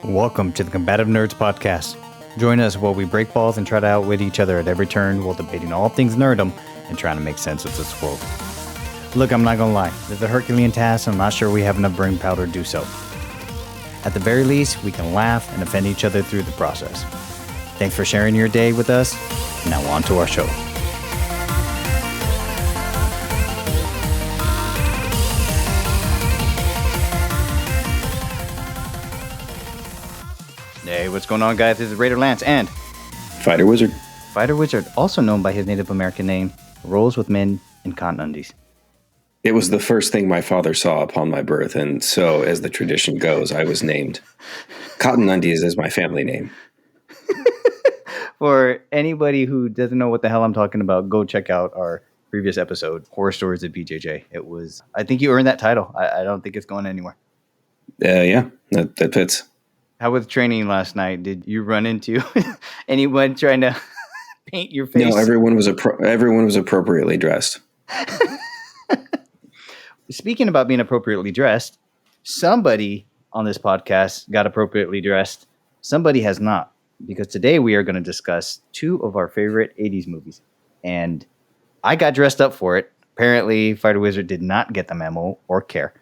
Welcome to the Combative Nerds Podcast. Join us while we break balls and try to outwit each other at every turn while debating all things nerdom and trying to make sense of this world. Look, I'm not gonna lie, this is a Herculean task and I'm not sure we have enough brain power to do so. At the very least, we can laugh and offend each other through the process. Thanks for sharing your day with us. Now on to our show. Hey, what's going on, guys? This is Raiderlance and FighterWizard. FighterWizard, also known by his Native American name, rolls with men in cotton undies. It was the first thing my father saw upon my birth, and so, as the tradition goes, I was named. Cotton Undies is my family name. For anybody who doesn't know what the hell I'm talking about, go check out our previous episode, Horror Stories of BJJ. I think you earned that title. I don't think it's going anywhere. Yeah, that fits. How was training last night? Did you run into anyone trying to paint your face? No, everyone was appropriately dressed. Speaking about being appropriately dressed, somebody on this podcast got appropriately dressed. Somebody has not, because today we are going to discuss two of our favorite 80s movies. And I got dressed up for it. Apparently, FighterWizard did not get the memo or care.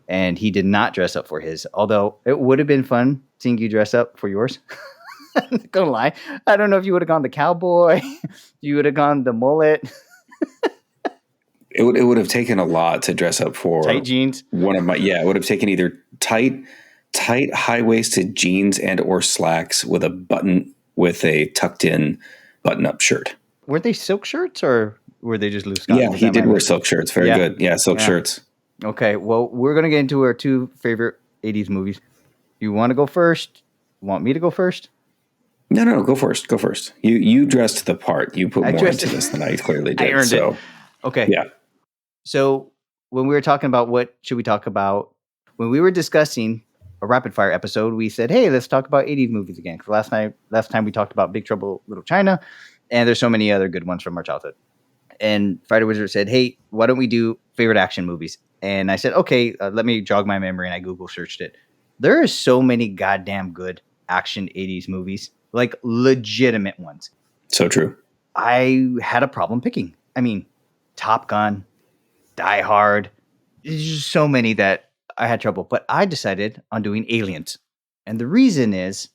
And he did not dress up for his, although it would have been fun seeing you dress up for yours. I'm not gonna lie. I don't know if you would have gone the cowboy, you would have gone the mullet. It would have taken a lot to dress up for tight jeans. It would have taken either tight high-waisted jeans and or slacks with a tucked-in button-up shirt. Were they silk shirts or were they just loose cotton? Yeah, he did wear silk shirts. Very good. Yeah, silk shirts. Okay, well, we're going to get into our two favorite 80s movies. You want to go first? Want me to go first? No, go first. Go first. You dressed the part. You put more into this than I clearly did. I earned it. Okay. Yeah. So when we were talking about what should we talk about, when we were discussing a rapid fire episode, we said, hey, let's talk about 80s movies again. Because last time we talked about Big Trouble Little China, and there's so many other good ones from our childhood. And FighterWizard said, hey, why don't we do favorite action movies? And I said, okay, let me jog my memory. And I Google searched it. There are so many goddamn good action 80s movies, like legitimate ones. So true. I had a problem picking. I mean, Top Gun, Die Hard. There's just so many that I had trouble. But I decided on doing Aliens. And the reason is,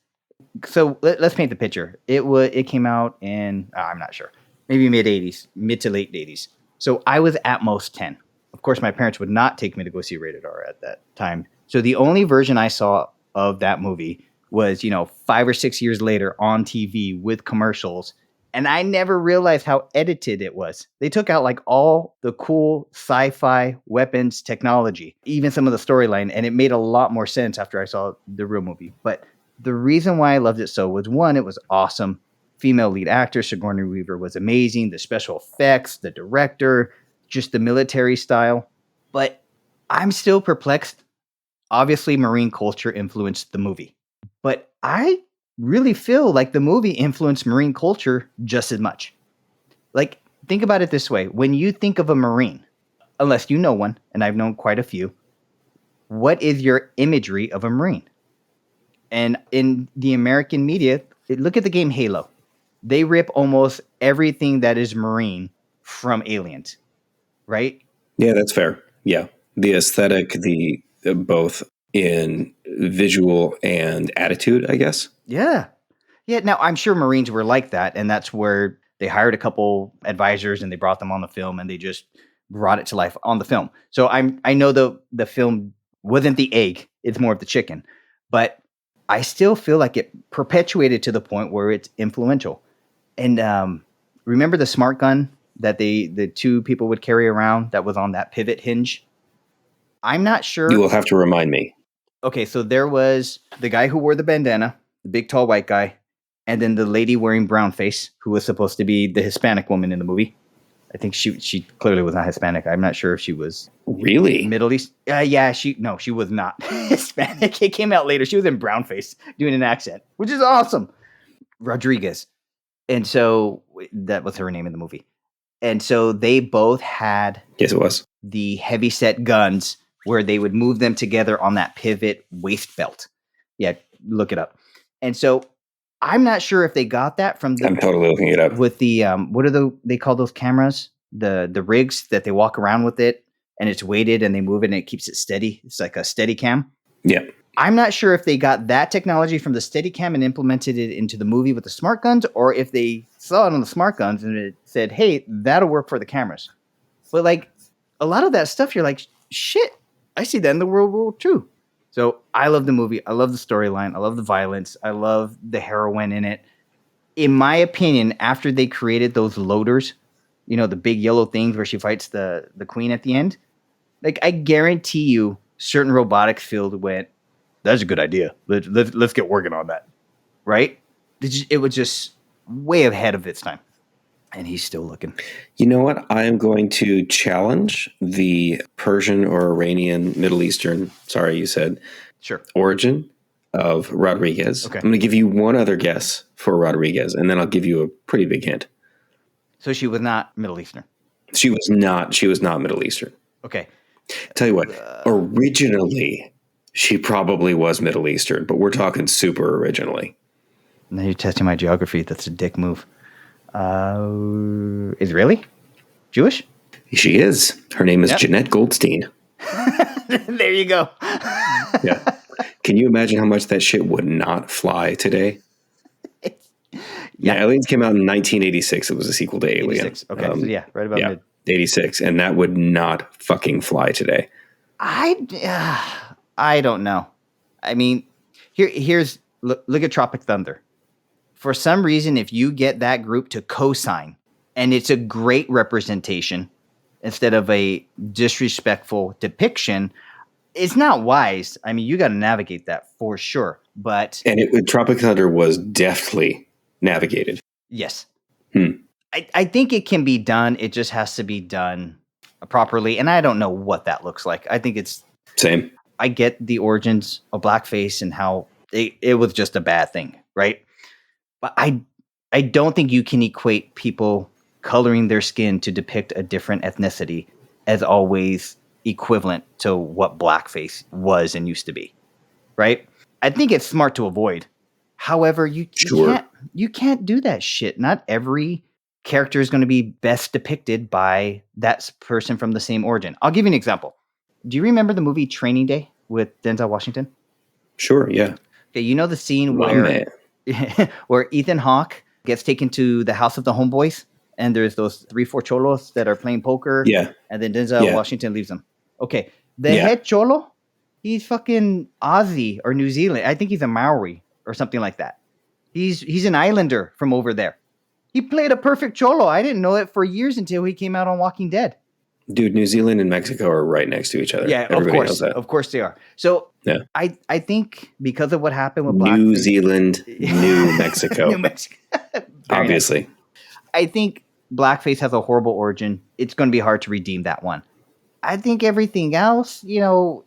so let's paint the picture. It came out in, I'm not sure, maybe mid to late 80s. So I was at most 10. Of course, my parents would not take me to go see Rated R at that time. So the only version I saw of that movie was, 5 or 6 years later on TV with commercials. And I never realized how edited it was. They took out like all the cool sci-fi weapons technology, even some of the storyline, and it made a lot more sense after I saw the real movie. But the reason why I loved it so was, one, it was awesome. Female lead actor Sigourney Weaver was amazing. The special effects, the director, just the military style. But I'm still perplexed. Obviously, Marine culture influenced the movie. But I really feel like the movie influenced Marine culture just as much. Like, think about it this way. When you think of a Marine, unless you know one, and I've known quite a few, what is your imagery of a Marine? And in the American media, look at the game Halo. They rip almost everything that is Marine from Aliens. Right? Yeah, that's fair. Yeah. The aesthetic, both in visual and attitude, I guess. Yeah. Yeah. Now, I'm sure Marines were like that. And that's where they hired a couple advisors and they brought them on the film and they just brought it to life on the film. So I know the film wasn't the egg. It's more of the chicken. But I still feel like it perpetuated to the point where it's influential. And remember the smart gun that the two people would carry around that was on that pivot hinge? I'm not sure. You will have to remind me. Okay, so there was the guy who wore the bandana, the big tall white guy, and then the lady wearing brown face, who was supposed to be the Hispanic woman in the movie. I think she clearly was not Hispanic. I'm not sure if she was really Middle East. Yeah, she was not Hispanic. It came out later. She was in brown face doing an accent, which is awesome. Roderiguez. And so that was her name in the movie. And so they both had yes, it was the heavy set guns where they would move them together on that pivot waist belt. Yeah, look it up. And so I'm not sure if they got that from I'm totally looking it up. with the what are they call those cameras? The rigs that they walk around with it and it's weighted and they move it and it keeps it steady. It's like a steady cam. Yeah. I'm not sure if they got that technology from the Steadicam and implemented it into the movie with the smart guns, or if they saw it on the smart guns and it said, hey, that'll work for the cameras. But like a lot of that stuff, you're like, shit, I see that in the World War II. So I love the movie. I love the storyline. I love the violence. I love the heroine in it. In my opinion, after they created those loaders, you know, the big yellow things where she fights the queen at the end, like I guarantee you certain robotics field went, that's a good idea. Let's get working on that. Right? It was just way ahead of its time. And he's still looking. You know what? I am going to challenge the Persian or Iranian, Middle Eastern, sorry, you said, sure, origin of Roderiguez. Okay. I'm going to give you one other guess for Roderiguez, and then I'll give you a pretty big hint. So she was not Middle Eastern. She was not Middle Eastern. Okay. Tell you what, originally she probably was Middle Eastern, but we're talking super originally. Now you're testing my geography. That's a dick move. Israeli? Jewish? She is. Her name is Jeanette Goldstein. There you go. Yeah. Can you imagine how much that shit would not fly today? Yeah, Aliens came out in 1986. It was a sequel to Alien. 86. Okay, so yeah, right about mid. 86, and that would not fucking fly today. I don't know. I mean, here's look at Tropic Thunder. For some reason, if you get that group to co-sign, and it's a great representation instead of a disrespectful depiction, it's not wise. I mean, you got to navigate that for sure. But Tropic Thunder was deftly navigated. Yes. I think it can be done. It just has to be done properly. And I don't know what that looks like. I think it's same. I get the origins of blackface and how it was just a bad thing, right? But I don't think you can equate people coloring their skin to depict a different ethnicity as always equivalent to what blackface was and used to be, right? I think it's smart to avoid. However, you can't do that shit. Not every character is going to be best depicted by that person from the same origin. I'll give you an example. Do you remember the movie Training Day with Denzel Washington? Sure, yeah. Okay, you know the scene where Ethan Hawke gets taken to the house of the homeboys, and there's those 3-4 cholos that are playing poker. Yeah. And then Denzel Washington leaves them. Okay. The head cholo, he's fucking Aussie or New Zealand. I think he's a Maori or something like that. He's an islander from over there. He played a perfect cholo. I didn't know it for years until he came out on Walking Dead. Dude, New Zealand and Mexico are right next to each other. Yeah, Everybody of course. knows that. Of course they are. So I think because of what happened with New blackface, Zealand, New Mexico. New Mexico. Obviously. Nice. I think blackface has a horrible origin. It's going to be hard to redeem that one. I think everything else, you know,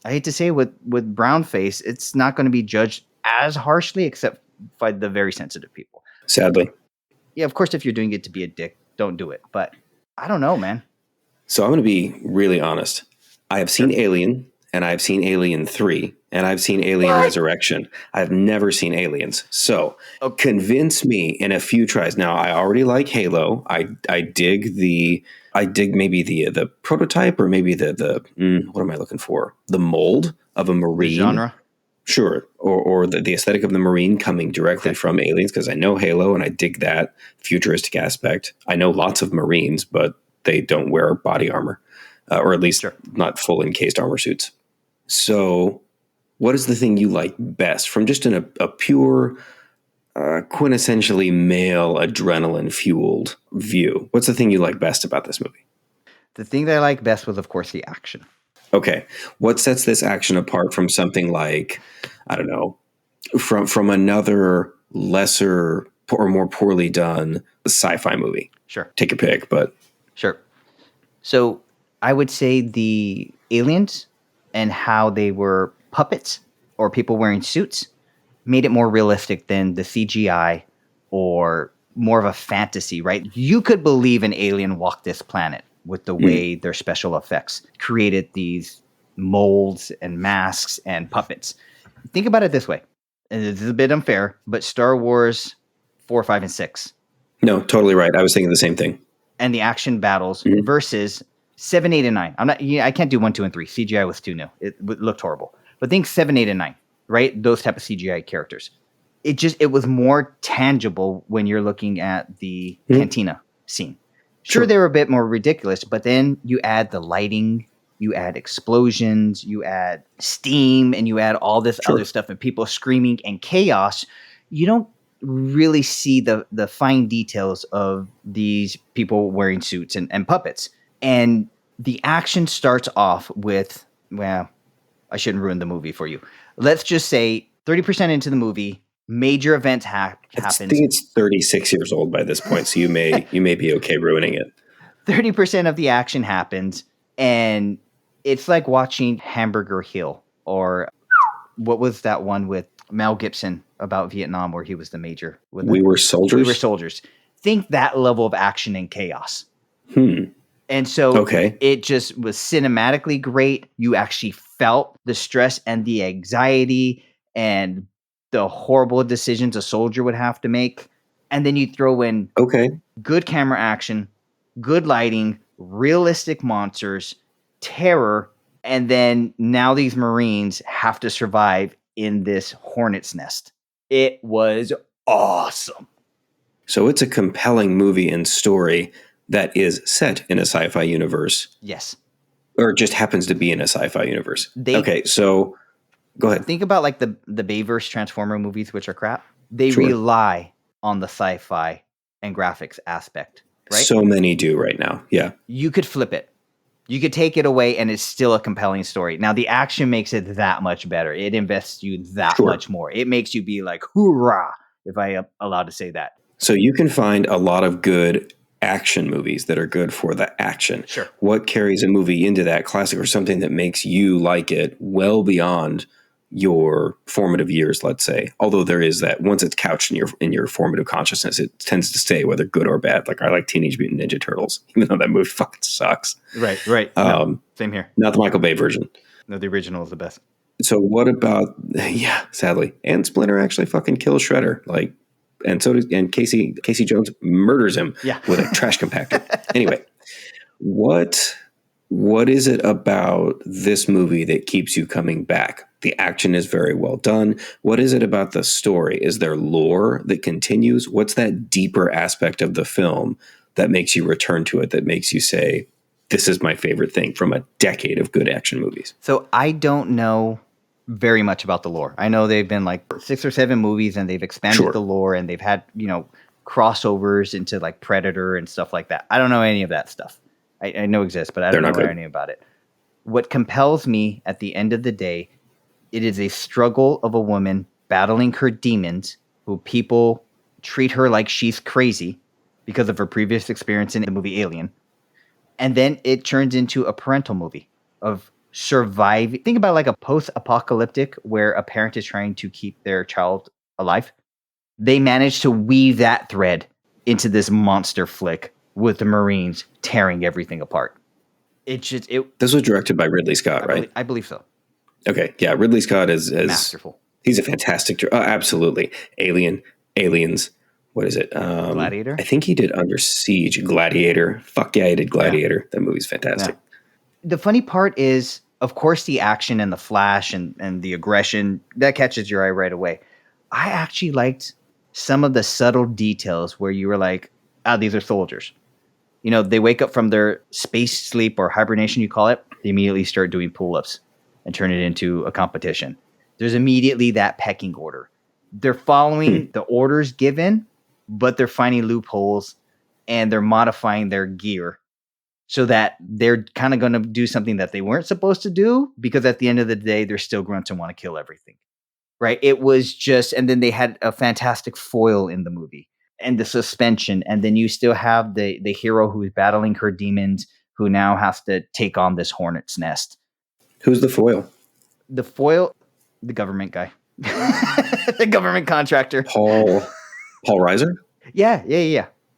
I hate to say with brownface, it's not going to be judged as harshly except by the very sensitive people. Sadly. Yeah, of course, if you're doing it to be a dick, don't do it. But I don't know, man. So I'm going to be really honest. I have seen Alien, and I've seen Alien 3, and I've seen Alien Resurrection. I've never seen Aliens. So convince me in a few tries. Now, I already like Halo. I dig maybe the prototype, or maybe the what am I looking for? The mold of a Marine. The genre? Sure. Or the aesthetic of the Marine coming directly from Aliens, because I know Halo and I dig that futuristic aspect. I know lots of Marines, but they don't wear body armor, or at least not full encased armor suits. So what is the thing you like best from just a pure, quintessentially male, adrenaline-fueled view? What's the thing you like best about this movie? The thing that I like best was, of course, the action. Okay. What sets this action apart from something like, I don't know, from another lesser or more poorly done sci-fi movie? Sure. Take your pick, but... Sure. So I would say the aliens and how they were puppets or people wearing suits made it more realistic than the CGI or more of a fantasy, right? You could believe an alien walked this planet with the way their special effects created these molds and masks and puppets. Think about it this way. and this is a bit unfair, but Star Wars 4, 5, and 6. No, totally right. I was thinking the same thing. And the action battles versus 7, 8, and 9. I can't do 1, 2, and 3. CGI was too new. It looked horrible. But think 7, 8, and 9, right? Those type of CGI characters. It was more tangible when you're looking at the cantina scene. Sure, they were a bit more ridiculous, but then you add the lighting, you add explosions, you add steam, and you add all this other stuff and people screaming and chaos. You don't really see the fine details of these people wearing suits and puppets. And the action starts off with, well, I shouldn't ruin the movie for you. Let's just say 30% into the movie, major event happens. I think it's 36 years old by this point, so you may be okay ruining it. 30% of the action happens, and it's like watching Hamburger Hill, or what was that one with Mel Gibson about Vietnam where he was the major? We Were Soldiers? We Were Soldiers. Think that level of action and chaos. And so it just was cinematically great. You actually felt the stress and the anxiety and the horrible decisions a soldier would have to make. And then you throw in good camera action, good lighting, realistic monsters, terror, and then now these Marines have to survive in this hornet's nest. It was awesome. So it's a compelling movie and story that is set in a sci-fi universe. Yes. Or just happens to be in a sci-fi universe. So go ahead. Think about like the Bayverse Transformer movies, which are crap. They rely on the sci-fi and graphics aspect, right? So many do right now. Yeah. You could flip it. You could take it away and it's still a compelling story. Now, the action makes it that much better. It invests you that much more. It makes you be like, hoorah, if I am allowed to say that. So you can find a lot of good action movies that are good for the action. Sure. What carries a movie into that classic or something that makes you like it well beyond your formative years, let's say? Although there is that, once it's couched in your formative consciousness, it tends to stay, whether good or bad. Like I like Teenage Mutant Ninja Turtles, even though that movie fucking sucks. Right. No, same here. Not the Michael Bay version. No, the original is the best. So what about, sadly, and Splinter actually fucking kills Shredder, like, and so does, and Casey Jones murders him with a trash compactor. Anyway, what is it about this movie that keeps you coming back? The action is very well done. What is it about the story? Is there lore that continues? What's that deeper aspect of the film that makes you return to it, that makes you say, this is my favorite thing from a decade of good action movies? So I don't know very much about the lore. I know they've been like 6 or 7 movies and they've expanded the lore and they've had, crossovers into like Predator and stuff like that. I don't know any of that stuff. I know exists, but I don't know anything about it. What compels me at the end of the day, it is a struggle of a woman battling her demons, who people treat her like she's crazy because of her previous experience in the movie Alien. And then it turns into a parental movie of surviving. Think about like a post-apocalyptic where a parent is trying to keep their child alive. They managed to weave that thread into this monster flick with the Marines tearing everything apart. This was directed by Ridley Scott, right? I believe so. Okay, yeah, Ridley Scott is masterful. He's a fantastic director. Absolutely. Aliens. What is it? Gladiator? I think he did Under Siege, Gladiator. Fuck yeah, he did Gladiator. That movie's fantastic. Yeah. The funny part is, of course, the action and the flash and the aggression, that catches your eye right away. I actually liked some of the subtle details where you were like, these are soldiers. They wake up from their space sleep or hibernation, you call it. They immediately start doing pull-ups and turn it into a competition. There's immediately that pecking order. They're following the orders given, but they're finding loopholes and they're modifying their gear so that they're kind of going to do something that they weren't supposed to do, because at the end of the day, they're still grunts and want to kill everything. Right? It was just, and then they had a fantastic foil in the movie and the suspension. And then you still have the hero who's battling her demons, who now has to take on this hornet's nest. Who's the foil? The foil, the government guy. The government contractor. Paul Reiser? Yeah.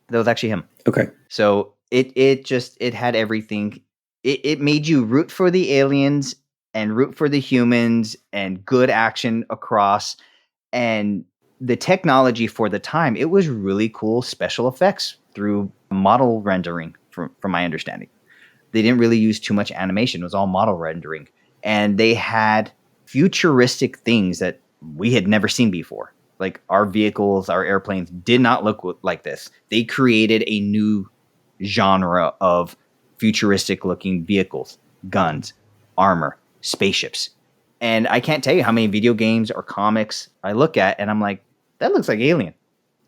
That was actually him. Okay. So it had everything. It made you root for the aliens and root for the humans and good action across. And the technology for the time, it was really cool special effects through model rendering, from my understanding. They didn't really use too much animation. It was all model rendering. And they had futuristic things that we had never seen before. Like our vehicles, our airplanes did not look like this. They created a new genre of futuristic looking vehicles, guns, armor, spaceships. And I can't tell you how many video games or comics I look at and I'm like, that looks like Alien.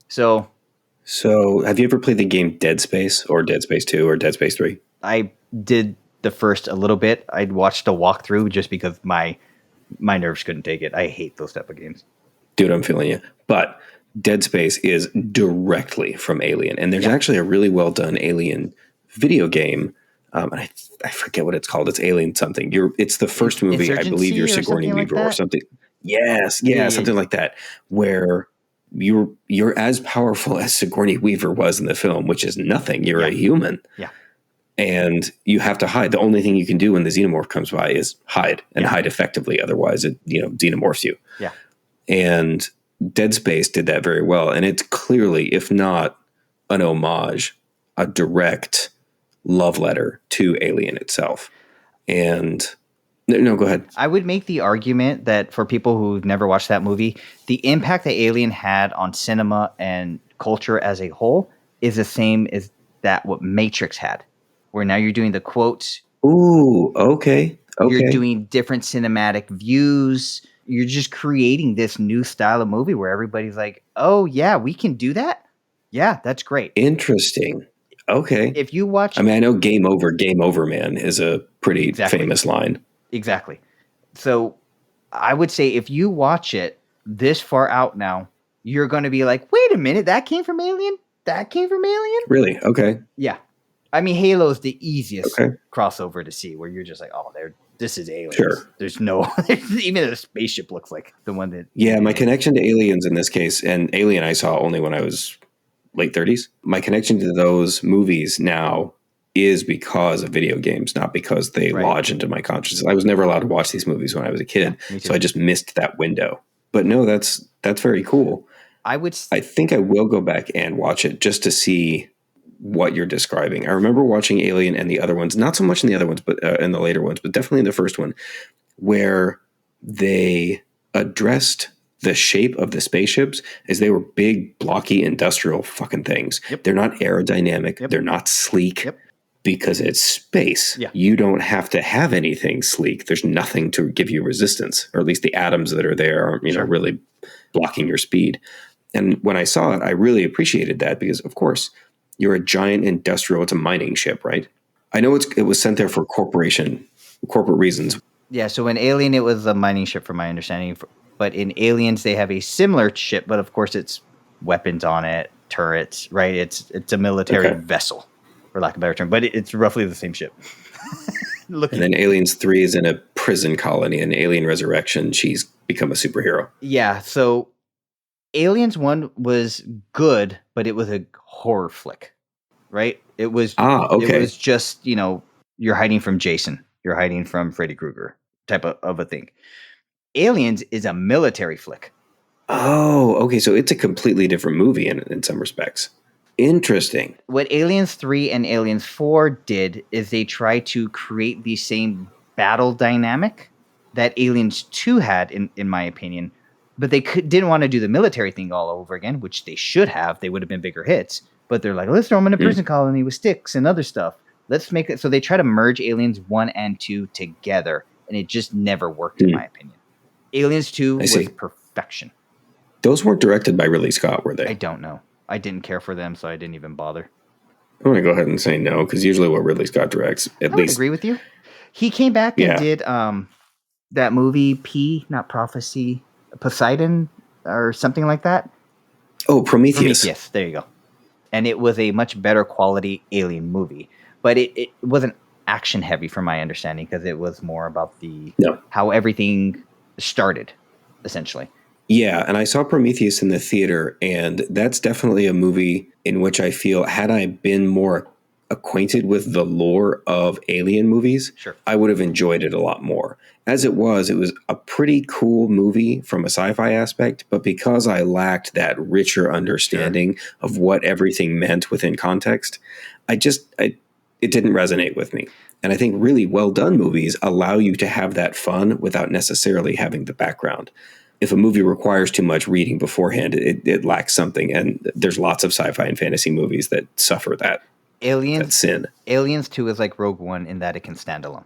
So have you ever played the game Dead Space or Dead Space 2 or Dead Space 3? I did the first a little bit. I'd watched a walkthrough just because my nerves couldn't take it. I hate those type of games. Dude, I'm feeling you. But Dead Space is directly from Alien. And there's actually a really well done Alien video game. I forget what it's called. It's Alien something. It's the first movie. I believe you're Sigourney Weaver or something. Yes. Yeah, something like that. Where you're as powerful as Sigourney Weaver was in the film, which is nothing. You're a human. Yeah. And you have to hide. The only thing you can do when the xenomorph comes by is hide and hide effectively. Otherwise, it xenomorphs you. Yeah. And Dead Space did that very well. And it's clearly, if not an homage, a direct love letter to Alien itself. And no, go ahead. I would make the argument that for people who've never watched that movie, the impact that Alien had on cinema and culture as a whole is the same as that what Matrix had. Where now you're doing the quotes. Ooh, okay. You're doing different cinematic views. You're just creating this new style of movie where everybody's like, oh, yeah, we can do that. Yeah, that's great. Interesting. Okay. If you watch... I mean, I know game over, man is a pretty famous line. Exactly. So I would say if you watch it this far out now, you're going to be like, wait a minute, that came from Alien? That came from Alien? Really? Okay. Yeah. I mean, Halo is the easiest crossover to see where you're just like, oh, this is Aliens. Sure. There's no, even a spaceship looks like the one that. Yeah, my connection to Aliens in this case, and Alien I saw only when I was late 30s. My connection to those movies now is because of video games, not because they lodge into my consciousness. I was never allowed to watch these movies when I was a kid, so I just missed that window. But no, that's very cool. I think I will go back and watch it just to see what you're describing. I remember watching Alien and the other ones, not so much in the other ones, but in the later ones, but definitely in the first one, where they addressed the shape of the spaceships as they were big, blocky, industrial fucking things. Yep. They're not aerodynamic. Yep. They're not sleek because it's space. Yeah. You don't have to have anything sleek. There's nothing to give you resistance, or at least the atoms that are there aren't, really blocking your speed. And when I saw it, I really appreciated that because, of course, you're a giant industrial. It's a mining ship, right? I know it was sent there for corporate reasons. Yeah. So in Alien, it was a mining ship, from my understanding. But in Aliens, they have a similar ship, but of course, it's weapons on it, turrets, right? It's a military vessel, for lack of a better term. But it's roughly the same ship. And then Aliens 3 is in a prison colony, and Alien Resurrection, she's become a superhero. Yeah. So Aliens 1 was good, but it was a horror flick, right? It was It was just, you're hiding from Jason, you're hiding from Freddy Krueger type of a thing. Aliens is a military flick. Oh, okay. So it's a completely different movie in some respects. Interesting. What Aliens 3 and Aliens 4 did is they tried to create the same battle dynamic that Aliens 2 had, in my opinion. But they didn't want to do the military thing all over again, which they should have. They would have been bigger hits. But they're like, let's throw them in a prison colony with sticks and other stuff. Let's make it. So they try to merge Aliens 1 and 2 together. And it just never worked, in my opinion. Aliens 2 was perfection. Those weren't directed by Ridley Scott, were they? I don't know. I didn't care for them, so I didn't even bother. I'm going to go ahead and say no, because usually what Ridley Scott directs, I would agree with you. He came back and did that movie, not Prophecy, Poseidon, or something like that. Oh, Prometheus. Prometheus, there you go. And it was a much better quality Alien movie. But it wasn't action heavy, from my understanding, because it was more about how everything started, essentially. Yeah, and I saw Prometheus in the theater, and that's definitely a movie in which I feel, had I been more acquainted with the lore of alien movies, Sure. I would have enjoyed it a lot more. As it was a pretty cool movie from a sci-fi aspect, but because I lacked that richer understanding of what everything meant within context, it didn't resonate with me. And I think really well done movies allow you to have that fun without necessarily having the background. If a movie requires too much reading beforehand, it lacks something. And there's lots of sci-fi and fantasy movies that suffer that sin. Aliens 2 is like Rogue One in that it can stand alone.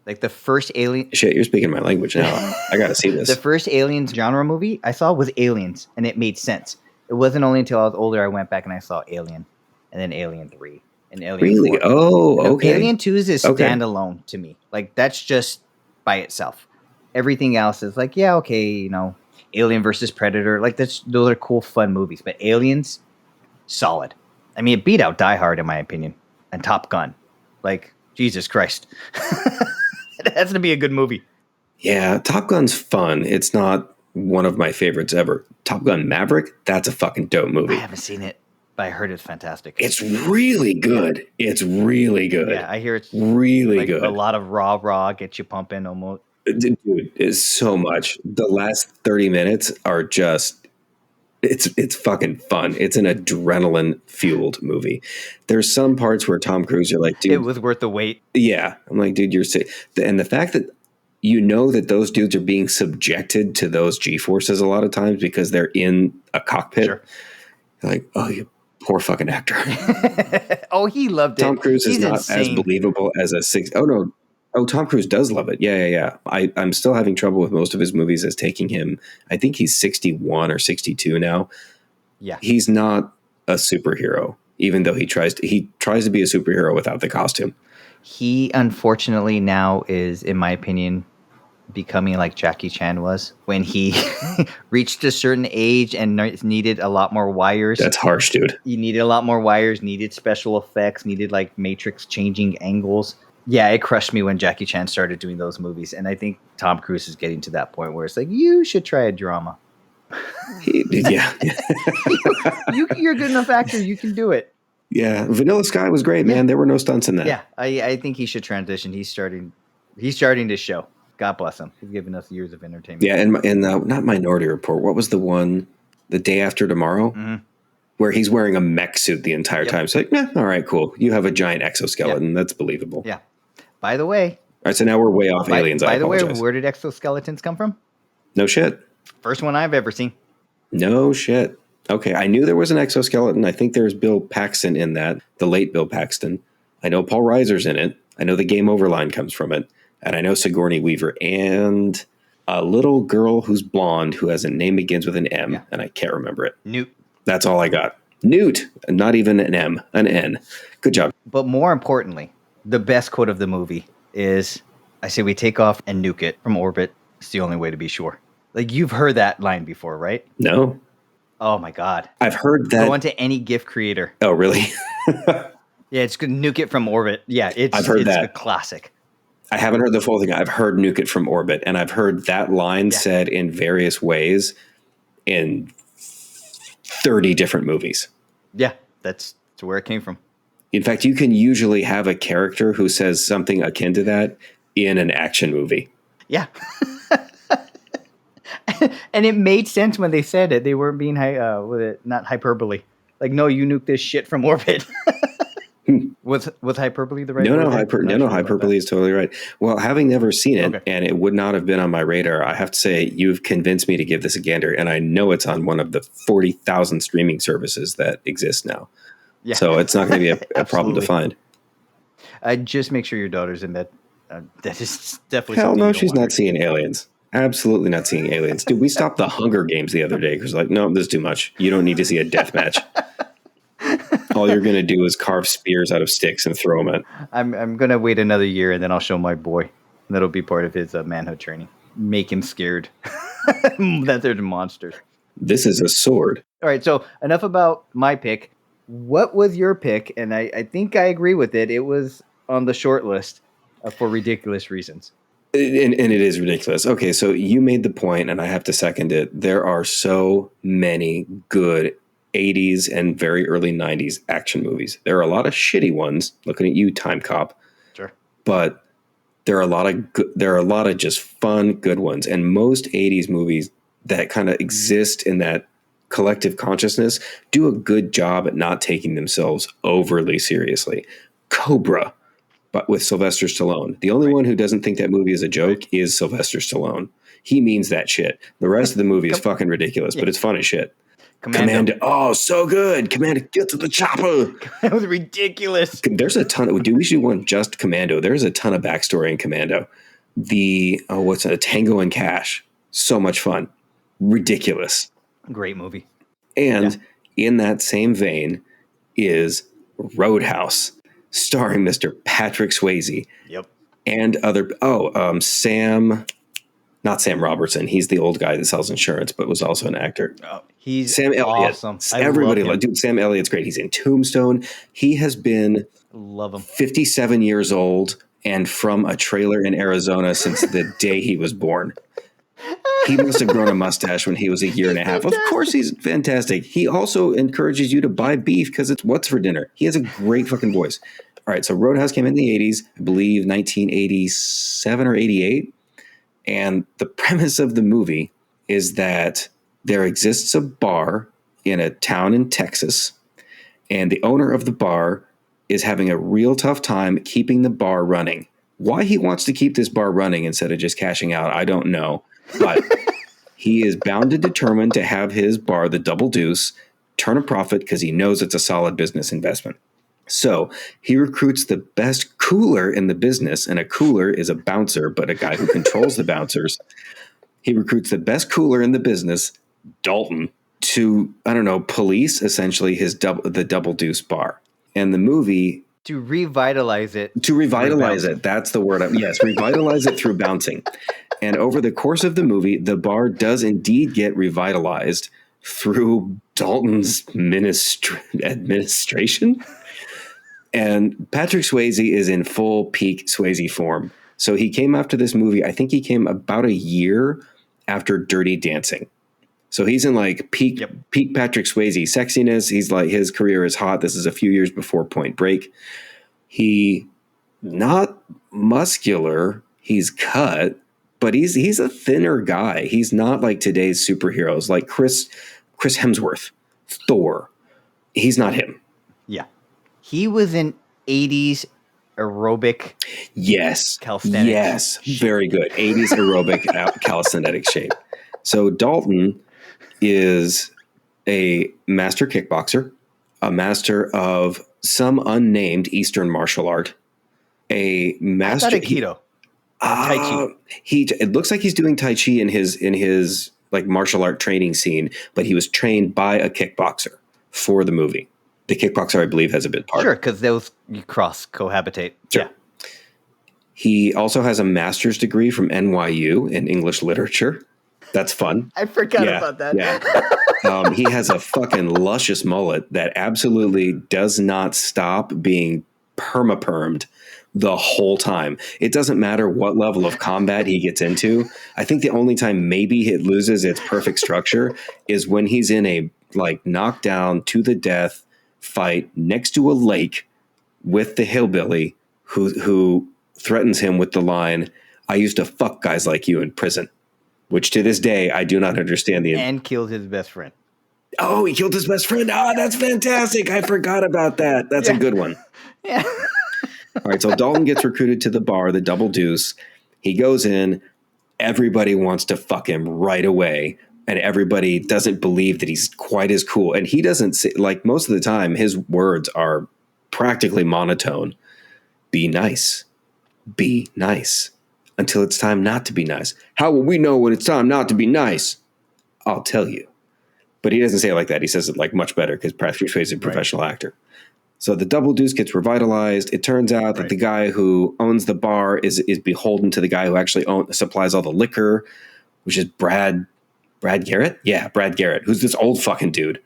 Like the first Alien... Shit, you're speaking my language now. I got to see this. The first Aliens genre movie I saw was Aliens, and it made sense. It wasn't only until I was older I went back and I saw Alien, and then Alien 3, and Alien Really? 4. Oh, okay. Alien 2 is standalone to me. Like, that's just by itself. Everything else is like, yeah, okay, you know, Alien versus Predator. Like, those are cool, fun movies. But Aliens, solid. I mean, it beat out Die Hard, in my opinion, and Top Gun. Like, Jesus Christ. It has to be a good movie. Yeah, Top Gun's fun. It's not one of my favorites ever. Top Gun Maverick, that's a fucking dope movie. I haven't seen it, but I heard it's fantastic. It's really good. It's really good. Yeah, I hear it's really like good. A lot of raw, get you pumping almost. Dude, it's so much. The last 30 minutes are just, it's fucking fun. It's an adrenaline-fueled movie. There's some parts where Tom Cruise, you're like, dude. It was worth the wait. Yeah. I'm like, dude, you're sick. And the fact that you know that those dudes are being subjected to those G-forces a lot of times because they're in a cockpit. Sure. You're like, oh, you poor fucking actor. Oh, he loved it. Tom Cruise is not insane. as believable as a six. Oh, no. Oh, Tom Cruise does love it. Yeah. I'm still having trouble with most of his movies as taking him. I think he's 61 or 62 now. Yeah. He's not a superhero, even though he tries to be a superhero without the costume. He, unfortunately, now is, in my opinion, becoming like Jackie Chan was when he reached a certain age and needed a lot more wires. That's harsh, dude. He needed a lot more wires, needed special effects, needed like matrix changing angles. Yeah, it crushed me when Jackie Chan started doing those movies. And I think Tom Cruise is getting to that point where it's like, you should try a drama. Yeah. You're a good enough actor. You can do it. Yeah. Vanilla Sky was great, man. There were no stunts in that. Yeah, I think he should transition. He's starting to show. God bless him. He's giving us years of entertainment. Yeah, and not Minority Report. What was the one, The Day After Tomorrow? Mm-hmm. Where he's wearing a mech suit the entire time. So like, all right, cool. You have a giant exoskeleton. Yep. That's believable. Yeah. By the way. All right, so now we're way off aliens. By the way, where did exoskeletons come from? No shit. First one I've ever seen. No shit. Okay, I knew there was an exoskeleton. I think there's Bill Paxton in that, the late Bill Paxton. I know Paul Reiser's in it. I know the Game Over line comes from it. And I know Sigourney Weaver and a little girl who's blonde who has a name begins with an M, and I can't remember it. Newt. That's all I got. Newt. Not even an M, an N. Good job. But more importantly, the best quote of the movie is, I say we take off and nuke it from orbit. It's the only way to be sure. Like, you've heard that line before, right? No. Oh, my God. I've heard that. Go into any GIF creator. Oh, really? Yeah, it's good. Nuke it from orbit. Yeah, I've heard that. It's a classic. I haven't heard the full thing. I've heard nuke it from orbit, and I've heard that line said in various ways in 30 different movies. Yeah, that's where it came from. In fact, you can usually have a character who says something akin to that in an action movie. Yeah. And it made sense when they said it. They weren't being not hyperbole. Like, no, you nuke this shit from orbit. Was hyperbole the right word? No, hyperbole is totally right. Well, having never seen it, and it would not have been on my radar, I have to say you've convinced me to give this a gander, and I know it's on one of the 40,000 streaming services that exist now. Yeah. So it's not going to be a problem to find. Just make sure your daughter's in bed. That is definitely Hell no, she's not seeing aliens. Absolutely not seeing aliens. Dude, we stopped the Hunger Games the other day because like, no, this is too much. You don't need to see a death match. All you're going to do is carve spears out of sticks and throw them at. I'm going to wait another year and then I'll show my boy. That'll be part of his manhood training. Make him scared that they're the monsters. This is a sword. All right, so enough about my pick. What was your pick? And I think I agree with it. It was on the short list for ridiculous reasons. And it is ridiculous. Okay, so you made the point, and I have to second it. There are so many good 80s and very early 90s action movies. There are a lot of shitty ones, looking at you, Time Cop. Sure. But there are a lot of just fun, good ones. And most 80s movies that kind of exist in that collective consciousness do a good job at not taking themselves overly seriously. Cobra, but with Sylvester Stallone. The only one who doesn't think that movie is a joke is Sylvester Stallone. He means that shit. The rest of the movie is fucking ridiculous, but it's fun as shit. Commando. Oh, so good. Commando, get to the chopper. That was ridiculous. There's a ton of, we should do one just Commando. There's a ton of backstory in Commando. What's a Tango and Cash. So much fun. Ridiculous. Great movie. And in that same vein is Roadhouse, starring Mr. Patrick Swayze. Yep. And other, not Sam Robertson. He's the old guy that sells insurance, but was also an actor. Oh, he's Sam Elliott. Awesome. Everybody loves dude. Sam Elliott's great. He's in Tombstone. He has been 57 years old and from a trailer in Arizona since the day he was born. He must have grown a mustache when he was a year and a half. Of course, he's fantastic. He also encourages you to buy beef because it's what's for dinner. He has a great fucking voice. All right, so Roadhouse came in the 80s, I believe 1987 or 88. And the premise of the movie is that there exists a bar in a town in Texas, and the owner of the bar is having a real tough time keeping the bar running. Why he wants to keep this bar running instead of just cashing out, I don't know. But he is bound and determined to have his bar, the Double Deuce, turn a profit because he knows it's a solid business investment. So he recruits the best cooler in the business, and a cooler is a bouncer, but a guy who controls the bouncers. He recruits the best cooler in the business, Dalton, to, police essentially the Double Deuce bar. And the movie... To revitalize it. That's the word. Yes, revitalize it through bouncing. And over the course of the movie, the bar does indeed get revitalized through Dalton's administration. And Patrick Swayze is in full peak Swayze form. So he came after this movie. I think he came about a year after Dirty Dancing. So he's in like peak Patrick Swayze sexiness. He's like, his career is hot. This is a few years before Point Break. He not muscular. He's cut, but he's a thinner guy. He's not like today's superheroes like Chris Hemsworth, Thor. He's not him. Yeah. He was in 80s aerobic. Yes. Calisthenics. Yes. Very good. 80s aerobic calisthenic shape. So Dalton is a master kickboxer, a master of some unnamed Eastern martial art, a master Aikido. Tai Chi. It looks like he's doing Tai Chi in his like martial art training scene, but he was trained by a kickboxer for the movie. The kickboxer, I believe, has a bit part. Sure, because those you cohabitate. Sure. Yeah. He also has a master's degree from NYU in English literature. That's fun. I forgot about that. Yeah. He has a fucking luscious mullet that absolutely does not stop being perma-permed the whole time. It doesn't matter what level of combat he gets into. I think the only time maybe it loses its perfect structure is when he's in a like knockdown to the death fight next to a lake with the hillbilly who threatens him with the line, "I used to fuck guys like you in prison," which to this day I do not understand and killed his best friend. Oh, he killed his best friend. Oh, that's fantastic. I forgot about that. That's a good one. Yeah. All right, so Dalton gets recruited to the bar, the Double Deuce. He goes in. Everybody wants to fuck him right away. And everybody doesn't believe that he's quite as cool. And he doesn't say, like most of the time, his words are practically monotone. Be nice. Be nice. Until it's time not to be nice. How will we know when it's time not to be nice? I'll tell you. But he doesn't say it like that. He says it like much better because Patrick Swayze is a professional actor. So the Double Deuce gets revitalized. It turns out that the guy who owns the bar is beholden to the guy who actually supplies all the liquor, which is Brad Garrett? Yeah, Brad Garrett, who's this old fucking dude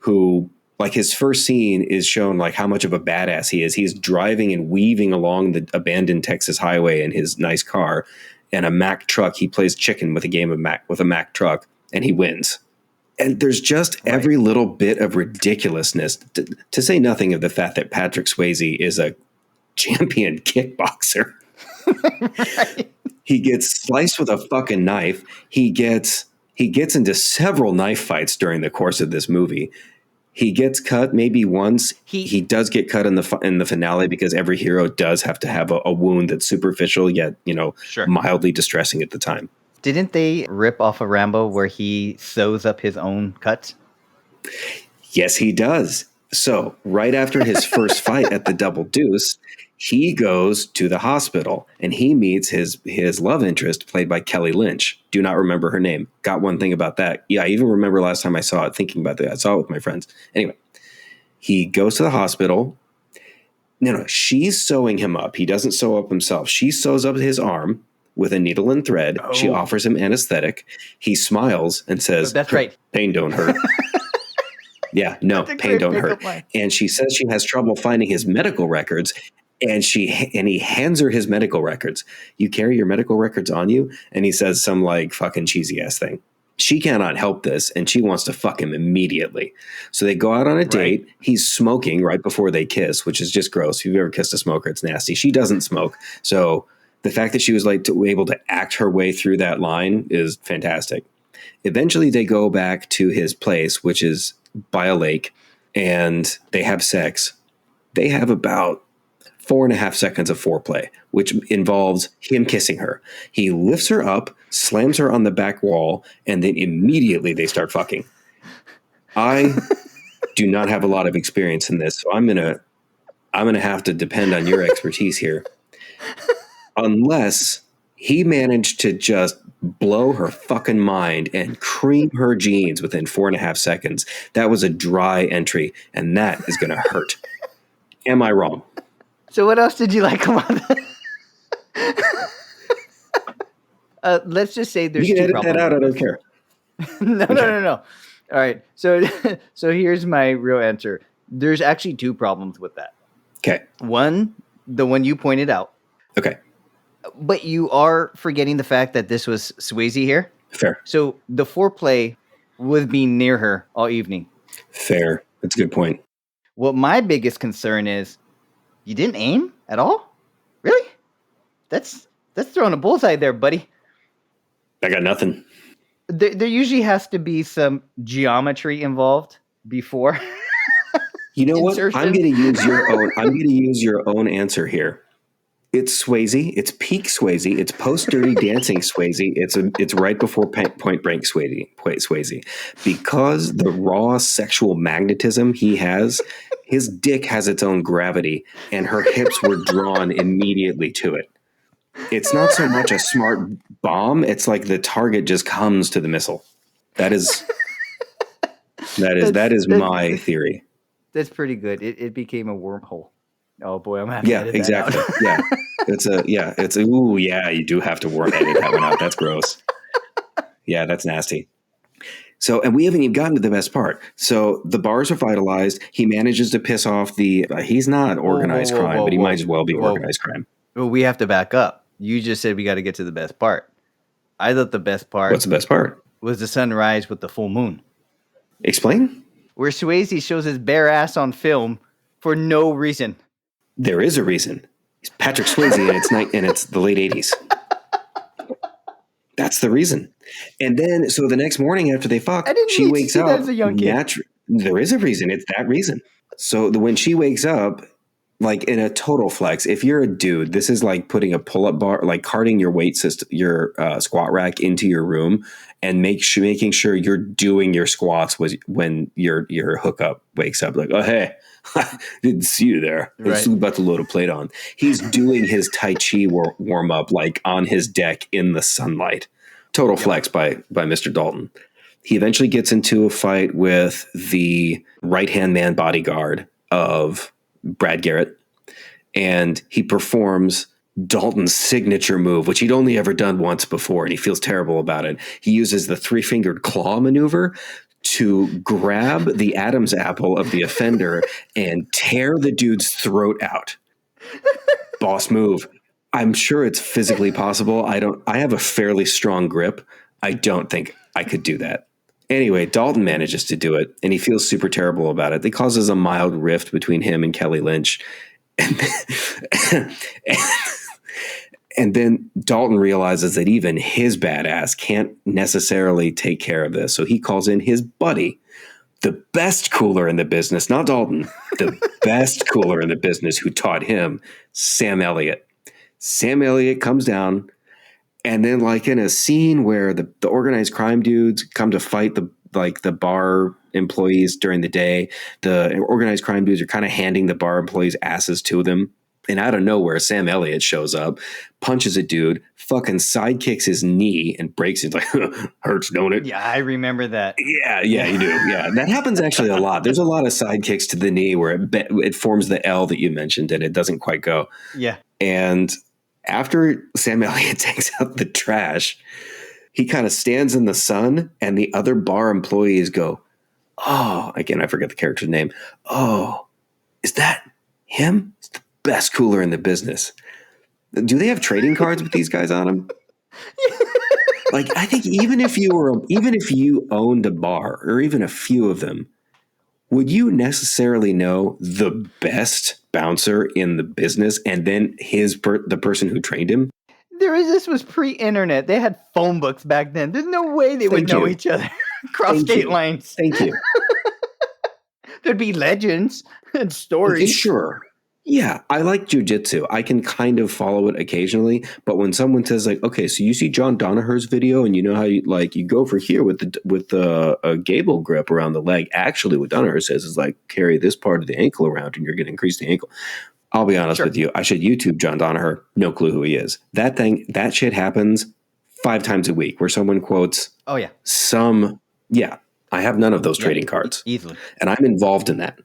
who, like, his first scene is shown like how much of a badass he is. He's driving and weaving along the abandoned Texas highway in his nice car and a Mack truck. He plays chicken with a Mack truck and he wins. And there's just every little bit of ridiculousness, to say nothing of the fact that Patrick Swayze is a champion kickboxer. Right. He gets sliced with a fucking knife. He gets into several knife fights during the course of this movie. He gets cut maybe once. He does get cut in the finale because every hero does have to have a wound that's superficial yet, Sure. mildly distressing at the time. Didn't they rip off a Rambo where he sews up his own cuts? Yes, he does. So right after his first fight at the Double Deuce, he goes to the hospital and he meets his love interest, played by Kelly Lynch. Do not remember her name. Got one thing about that. Yeah, I even remember last time I saw it, thinking about that. I saw it with my friends. Anyway, he goes to the hospital. No, she's sewing him up. He doesn't sew up himself. She sews up his arm with a needle and thread. Oh. She offers him anesthetic. He smiles and says, "That's right. Pain don't hurt." Yeah, no, pain don't hurt. And she says she has trouble finding his medical records. And he hands her his medical records. "You carry your medical records on you?" And he says some like fucking cheesy ass thing. She cannot help this, and she wants to fuck him immediately. So they go out on a date. Right. He's smoking right before they kiss, which is just gross. If you've ever kissed a smoker, it's nasty. She doesn't smoke. So the fact that she was able to act her way through that line is fantastic. Eventually they go back to his place, which is by a lake, and they have sex. They have about 4.5 seconds of foreplay, which involves him kissing her. He lifts her up, slams her on the back wall, and then immediately they start fucking. I do not have a lot of experience in this, so I'm gonna have to depend on your expertise here. Unless he managed to just blow her fucking mind and cream her jeans within 4.5 seconds. That was a dry entry, and that is going to hurt. Am I wrong? So what else did you like about that? Let's just say there's you can two edit that out. I don't care. No. All right. So here's my real answer. There's actually two problems with that. Okay. One, the one you pointed out. Okay. But you are forgetting the fact that this was Swayze here. Fair. So the foreplay was being near her all evening. Fair. That's a good point. What my biggest concern is, you didn't aim at all? Really? That's throwing a bullseye there, buddy. I got nothing. There usually has to be some geometry involved before. You know what? I'm going to use your own answer here. It's Swayze. It's peak Swayze. It's post Dirty Dancing Swayze. It's right before Point Break Swayze. Because the raw sexual magnetism he has, his dick has its own gravity, and her hips were drawn immediately to it. It's not so much a smart bomb. It's like the target just comes to the missile. That is my theory. That's pretty good. It became a wormhole. Oh boy, I'm happy. Yeah, exactly. Yeah, you do have to edit that one out. That's gross. Yeah, that's nasty. So, and we haven't even gotten to the best part. So the bars are vitalized. He manages to piss off he's not organized crime, but he might as well be organized crime. Well, we have to back up. You just said we got to get to the best part. I thought the best part. What's the best part? Was the sunrise with the full moon. Explain. Where Swayze shows his bare ass on film for no reason. There is a reason. He's Patrick Swayze, and it's the late 80s. That's the reason. And then, so the next morning after they fuck, she wakes up. As a young kid. There is a reason. It's that reason. So when she wakes up, like in a total flex, if you're a dude, this is like putting a pull-up bar, like carting your weight system, your squat rack into your room, and making sure you're doing your squats when your hookup wakes up. Like, oh hey, didn't see you there. I was about to load a plate on. He's doing his Tai Chi warm up like on his deck in the sunlight. Total flex by Mr. Dalton. He eventually gets into a fight with the right-hand man bodyguard of Brad Garrett, and he performs Dalton's signature move, which he'd only ever done once before, and he feels terrible about it. He uses the 3-fingered claw maneuver to grab the Adam's apple of the offender and tear the dude's throat out. Boss move. I'm sure it's physically possible. I have a fairly strong grip. I don't think I could do that. Anyway, Dalton manages to do it, and he feels super terrible about it. It causes a mild rift between him and Kelly Lynch. And and then Dalton realizes that even his badass can't necessarily take care of this. So he calls in his buddy, the best cooler in the business, not Dalton, the best cooler in the business who taught him, Sam Elliott. Sam Elliott comes down, and then like in a scene where the organized crime dudes come to fight the bar employees during the day, the organized crime dudes are kind of handing the bar employees asses to them. And out of nowhere, Sam Elliott shows up, punches a dude, fucking sidekicks his knee and breaks it. Like, hurts, don't it? Yeah, I remember that. Yeah, you do. Yeah, that happens actually a lot. There's a lot of sidekicks to the knee where it forms the L that you mentioned and it doesn't quite go. Yeah. And after Sam Elliott takes out the trash, he kind of stands in the sun and the other bar employees go, oh, again, I forget the character's name. Oh, is that him? It's the best cooler in the business. Do they have trading cards with these guys on them? Like, I think even if you owned a bar or even a few of them, would you necessarily know the best bouncer in the business and then the person who trained him? This was pre-internet. They had phone books back then. There's no way they would know each other across state lines. Thank you. There'd be legends and stories. Okay, sure. Yeah, I like jujitsu. I can kind of follow it occasionally, but when someone says like, "Okay, so you see John Danaher's video, and you know how you go for here with a gable grip around the leg." Actually, what Danaher says is like carry this part of the ankle around, and you're going to increase the ankle. I'll be honest with you. I should YouTube John Danaher. No clue who he is. That shit happens 5 times a week where someone quotes. Oh yeah. I have none of those trading cards easily, and I'm involved in that.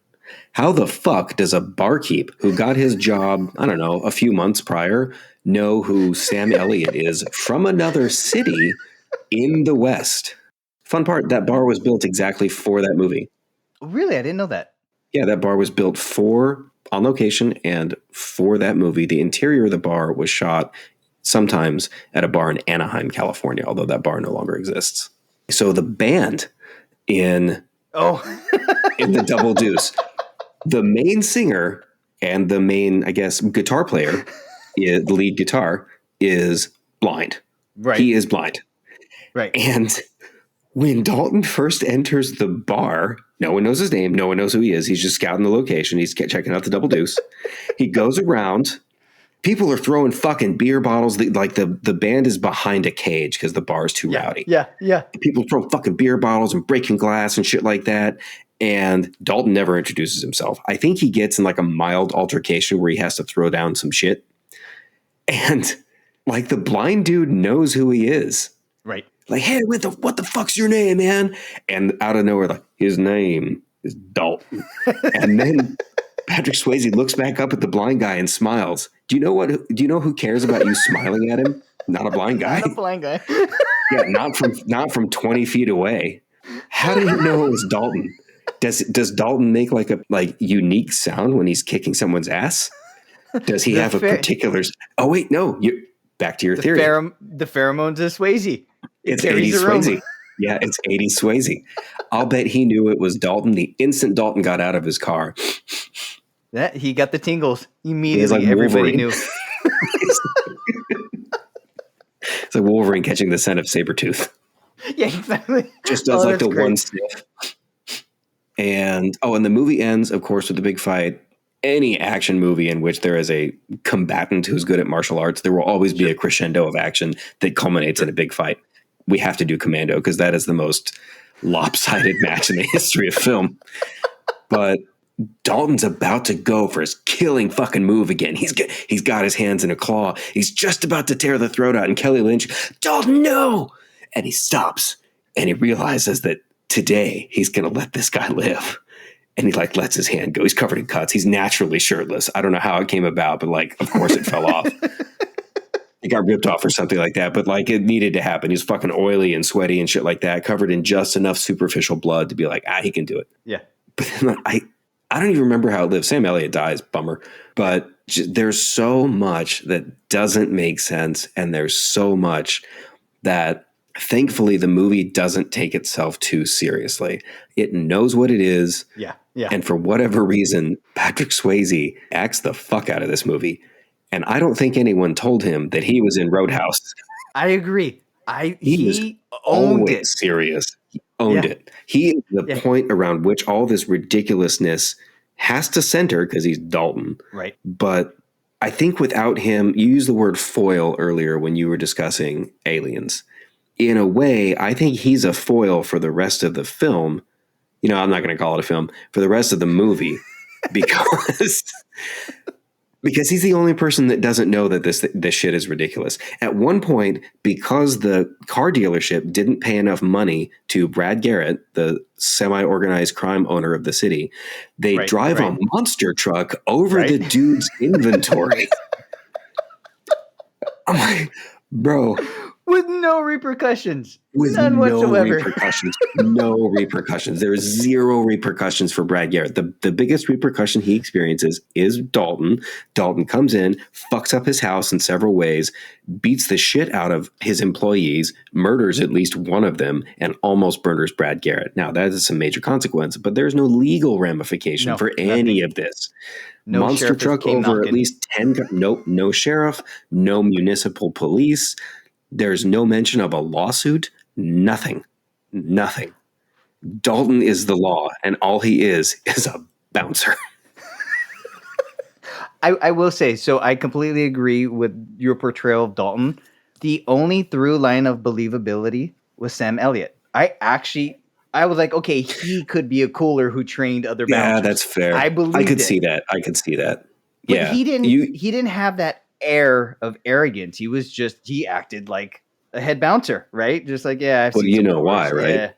How the fuck does a barkeep who got his job, I don't know, a few months prior, know who Sam Elliott is from another city in the West? Fun part, that bar was built exactly for that movie. Really? I didn't know that. Yeah, that bar was built on location and for that movie. The interior of the bar was shot sometimes at a bar in Anaheim, California, although that bar no longer exists. So the band in the Double Deuce, the main singer and the main, I guess, guitar player, the lead guitar, is blind. Right. He is blind. Right. And when Dalton first enters the bar, no one knows his name. No one knows who he is. He's just scouting the location. He's checking out the Double Deuce. He goes around. People are throwing fucking beer bottles. Like the band is behind a cage because the bar is too rowdy. Yeah. People throw fucking beer bottles and breaking glass and shit like that. And Dalton never introduces himself. I think he gets in like a mild altercation where he has to throw down some shit. And like the blind dude knows who he is. Right. Like, hey, what the fuck's your name, man? And out of nowhere, like, his name is Dalton. And then Patrick Swayze looks back up at the blind guy and smiles. Do you know who cares about you smiling at him? Not a blind guy. Not a blind guy. Yeah, not from 20 feet away. How did he know it was Dalton? Does Dalton make like a unique sound when he's kicking someone's ass? Does he have a particular? Oh wait, no. Back to your theory. The pheromones of Swayze. It's 80s Swayze. Yeah, it's 80s Swayze. I'll bet he knew it was Dalton the instant Dalton got out of his car. That he got the tingles immediately. Like everybody knew. It's like Wolverine catching the scent of Sabretooth. Yeah, exactly. Just does like the one sniff. And the movie ends, of course, with the big fight. Any action movie in which there is a combatant who's good at martial arts, there will always be a crescendo of action that culminates in a big fight. We have to do Commando because that is the most lopsided match in the history of film. But Dalton's about to go for his killing fucking move again. He's got his hands in a claw. He's just about to tear the throat out. And Kelly Lynch, Dalton, no! And he stops. And he realizes that today he's going to let this guy live. And he lets his hand go. He's covered in cuts. He's naturally shirtless. I don't know how it came about, but of course it fell off. It got ripped off or something like that, but it needed to happen. He's fucking oily and sweaty and shit like that, covered in just enough superficial blood to be like, he can do it. Yeah. But then I don't even remember how it lives. Sam Elliott dies, bummer. But there's so much that doesn't make sense, and there's so much that Thankfully, the movie doesn't take itself too seriously. It knows what it is. Yeah. Yeah. And for whatever reason, Patrick Swayze acts the fuck out of this movie. And I don't think anyone told him that he was in Roadhouse. I agree. He owned Always it. serious. He owned it. He is the point around which all this ridiculousness has to center because he's Dalton. Right. But I think without him, you used the word foil earlier when you were discussing aliens. In a way, I think he's a foil for the rest of the film. You know, I'm not going to call it a film, for the rest of the movie because he's the only person that doesn't know that this shit is ridiculous. At one point, because the car dealership didn't pay enough money to Brad Garrett, the semi-organized crime owner of the city, they drive a monster truck over the dude's inventory. I'm like, bro. With no repercussions. With None whatsoever. Repercussions. No repercussions. There is zero repercussions for Brad Garrett. The biggest repercussion he experiences is Dalton. Dalton comes in, fucks up his house in several ways, beats the shit out of his employees, murders at least one of them, and almost murders Brad Garrett. Now, that is some major consequence, but there's no legal ramification for any of this. No monster truck over knocking. At least 10. Nope, no sheriff, no municipal police. There's no mention of a lawsuit. Nothing. Dalton is the law, and all he is a bouncer. I will say, so I completely agree with your portrayal of Dalton. The only through line of believability was Sam Elliott. I was like, okay, he could be a cooler who trained other bouncers. Yeah, that's fair. I could see that. But yeah, he didn't have that air of arrogance. He acted like a head bouncer, right? Just like, yeah. Well, you know why, right? Yeah.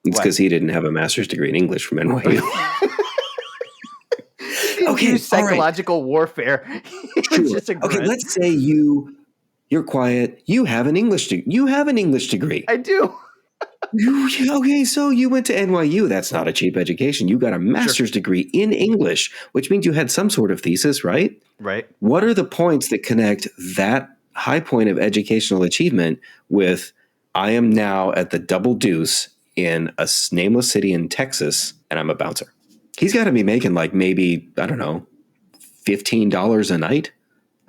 It's because he didn't have a master's degree in English from NYU. Okay, psychological warfare. Sure. Okay, let's say you're quiet. You have an English degree. I do. Okay, so you went to NYU. That's not a cheap education. You got a master's degree in English, which means you had some sort of thesis, right? Right. What are the points that connect that high point of educational achievement with I am now at the Double Deuce in a nameless city in Texas and I'm a bouncer? He's got to be making like maybe, I don't know, $15 a night.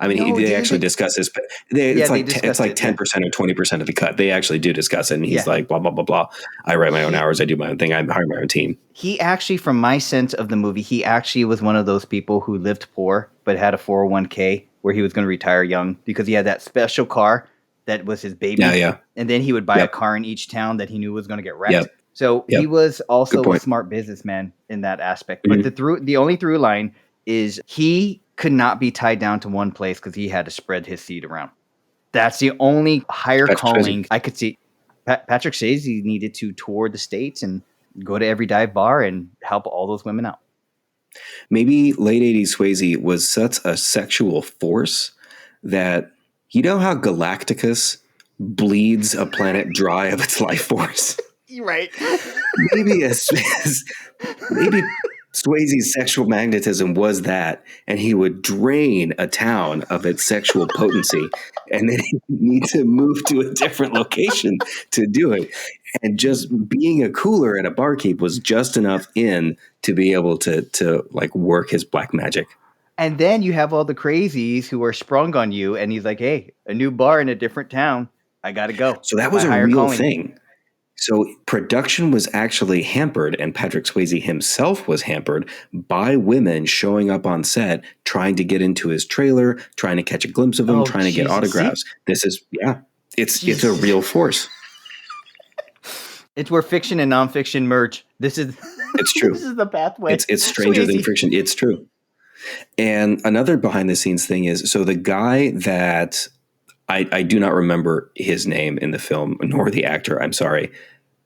I mean, they actually discuss this, but it's like 10% or 20% of the cut. They actually do discuss it. And he's like, blah, blah, blah, blah. I write my own hours. I do my own thing. I hire my own team. He actually, from my sense of the movie, he actually was one of those people who lived poor, but had a 401k where he was going to retire young because he had that special car that was his baby. Yeah. And then he would buy a car in each town that he knew was going to get wrecked. So he was also a smart businessman in that aspect. But the only through line is he could not be tied down to one place because he had to spread his seed around. That's the only higher calling I could see. Patrick Swayze needed to tour the States and go to every dive bar and help all those women out. Maybe late 80s Swayze was such a sexual force that, you know how Galacticus bleeds a planet dry of its life force? Right. Maybe Swayze's sexual magnetism was that, and he would drain a town of its sexual potency, and then he would need to move to a different location to do it. And just being a cooler at a barkeep was just enough in to be able to like work his black magic. And then you have all the crazies who are sprung on you, and he's like, hey, a new bar in a different town. I got to go. So that was a real thing. So production was actually hampered, and Patrick Swayze himself was hampered by women showing up on set, trying to get into his trailer, trying to catch a glimpse of him, trying to get autographs. See? This is, it's a real force. It's where fiction and nonfiction merge. It's true. This is the pathway. It's stranger than fiction. It's true. And another behind the scenes thing is, so the guy that I do not remember his name in the film, nor the actor, I'm sorry.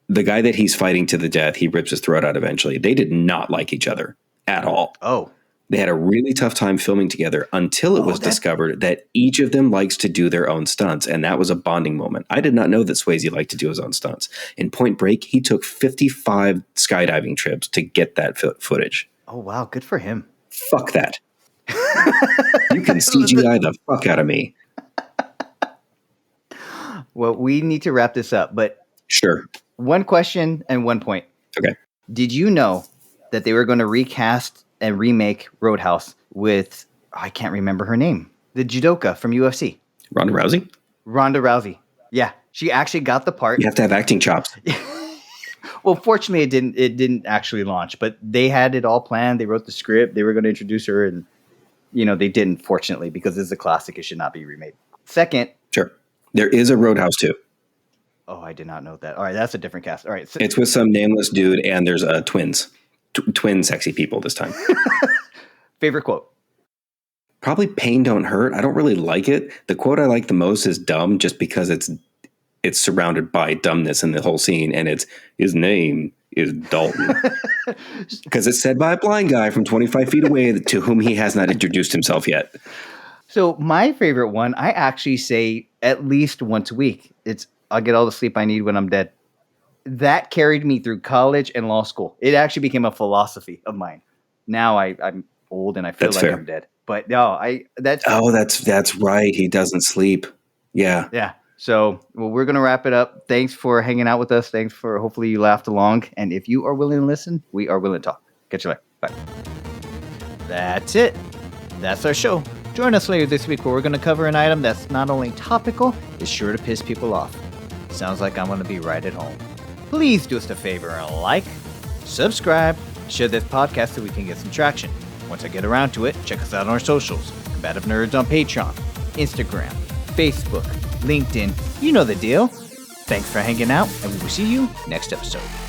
The guy that he's fighting to the death, he rips his throat out eventually. They did not like each other at all. Oh. They had a really tough time filming together until it was discovered that each of them likes to do their own stunts, and that was a bonding moment. I did not know that Swayze liked to do his own stunts. In Point Break, he took 55 skydiving trips to get that footage. Oh, wow. Good for him. Fuck that. You can CGI the fuck out of me. Well, we need to wrap this up, but Sure. one question and one point. Okay. Did you know that they were going to recast and remake Roadhouse with, I can't remember her name, the judoka from UFC? Ronda Rousey? Ronda Rousey. Yeah, she actually got the part. You have to have acting chops. Well, fortunately, it didn't actually launch, but they had it all planned. They wrote the script. They were going to introduce her, and they didn't, fortunately, because it's a classic. It should not be remade. Second. Sure. There is a Roadhouse too. Oh, I did not know that. All right, that's a different cast. All right. So, it's with some nameless dude, and there's twins. Twin sexy people this time. Favorite quote? Probably pain don't hurt. I don't really like it. The quote I like the most is dumb, just because it's surrounded by dumbness in the whole scene, and it's his name is Dalton. Because it's said by a blind guy from 25 feet away to whom he has not introduced himself yet. So my favorite one, I actually say at least once a week. I'll get all the sleep I need when I'm dead. That carried me through college and law school. It actually became a philosophy of mine. Now I'm old and I feel like I'm dead. But no, that's right. He doesn't sleep. Yeah. Yeah. So, we're going to wrap it up. Thanks for hanging out with us. Thanks for, hopefully you laughed along. And if you are willing to listen, we are willing to talk. Catch you later. Bye. That's it. That's our show. Join us later this week where we're going to cover an item that's not only topical, it's sure to piss people off. Sounds like I'm going to be right at home. Please do us a favor and like, subscribe, share this podcast so we can get some traction. Once I get around to it, check us out on our socials. Combative Nerds on Patreon, Instagram, Facebook, LinkedIn. You know the deal. Thanks for hanging out, and we will see you next episode.